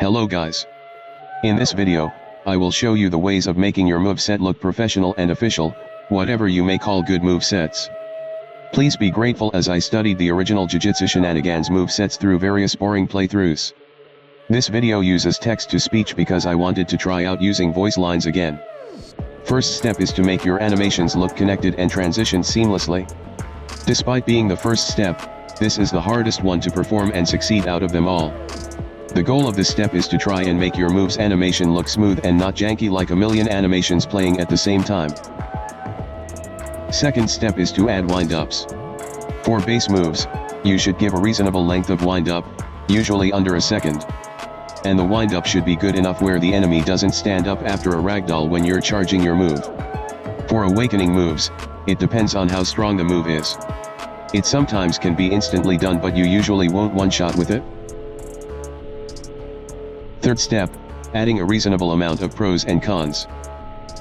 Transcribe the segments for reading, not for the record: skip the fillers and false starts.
Hello guys. In this video, I will show you the ways of making your moveset look professional and official, whatever you may call good movesets. Please be grateful as I studied the original Jujutsu Shenanigans movesets through various boring playthroughs. This video uses text-to-speech because I wanted to try out using voice lines again. First step is to make your animations look connected and transition seamlessly. Despite being the first step, this is the hardest one to perform and succeed out of them all. The goal of this step is to try and make your move's animation look smooth and not janky like a million animations playing at the same time. Second step is to add windups. For base moves, you should give a reasonable length of windup, usually under a second. And the windup should be good enough where the enemy doesn't stand up after a ragdoll when you're charging your move. For awakening moves, it depends on how strong the move is. It sometimes can be instantly done, but you usually won't one-shot with it. Third step, adding a reasonable amount of pros and cons.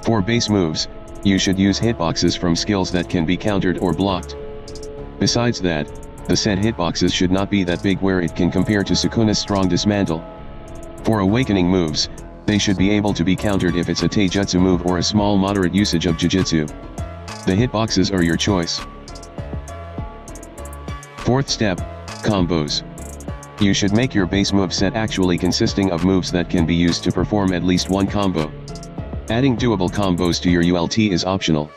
For base moves, you should use hitboxes from skills that can be countered or blocked. Besides that, the set hitboxes should not be that big where it can compare to Sukuna's strong dismantle. For awakening moves, they should be able to be countered if it's a taijutsu move or a small moderate usage of Jujutsu. The hitboxes are your choice. Fourth step, combos. You should make your base moveset actually consisting of moves that can be used to perform at least one combo. Adding doable combos to your ULT is optional.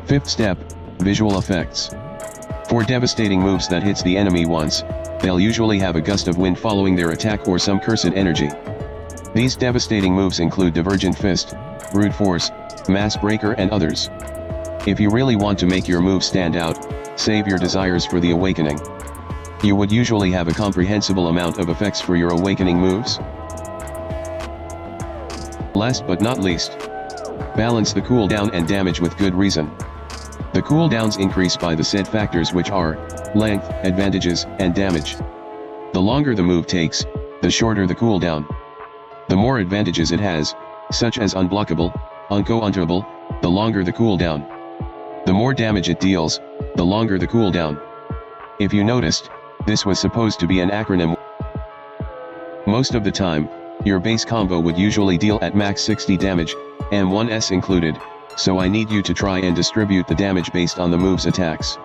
Fifth step, visual effects. For devastating moves that hits the enemy once, they'll usually have a gust of wind following their attack or some cursed energy. These devastating moves include Divergent Fist, Brute Force, Mass Breaker and others. If you really want to make your move stand out, save your desires for the awakening. You would usually have a comprehensible amount of effects for your awakening moves. Last but not least, balance the cooldown and damage with good reason. The cooldowns increase by the said factors, which are length, advantages, and damage. The longer the move takes, the shorter the cooldown. The more advantages it has, such as unblockable, uncounterable, the longer the cooldown. The more damage it deals, the longer the cooldown. If you noticed, this was supposed to be an acronym. Most of the time, your base combo would usually deal at max 60 damage, M1S included, so I need you to try and distribute the damage based on the move's attacks.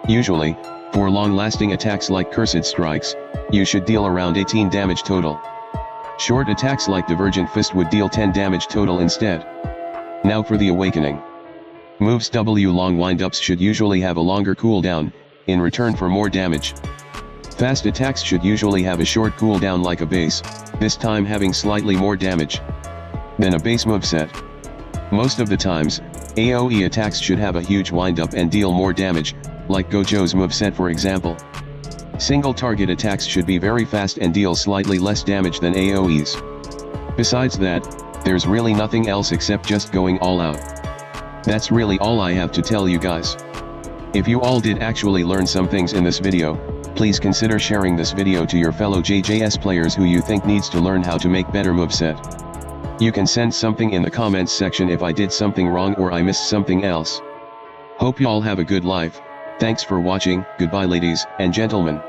Usually, for long-lasting attacks like Cursed Strikes, you should deal around 18 damage total. Short attacks like Divergent Fist would deal 10 damage total instead. Now for the awakening. Moves W long windups should usually have a longer cooldown, in return for more damage. Fast attacks should usually have a short cooldown like a base, this time having slightly more damage than a base moveset. Most of the times, AoE attacks should have a huge windup and deal more damage, like Gojo's moveset for example. Single target attacks should be very fast and deal slightly less damage than AoEs. Besides that, there's really nothing else except just going all out. That's really all I have to tell you guys. If you all did actually learn some things in this video, please consider sharing this video to your fellow JJS players who you think needs to learn how to make better moveset. You can send something in the comments section if I did something wrong or I missed something else. Hope you all have a good life. Thanks for watching. Goodbye ladies and gentlemen.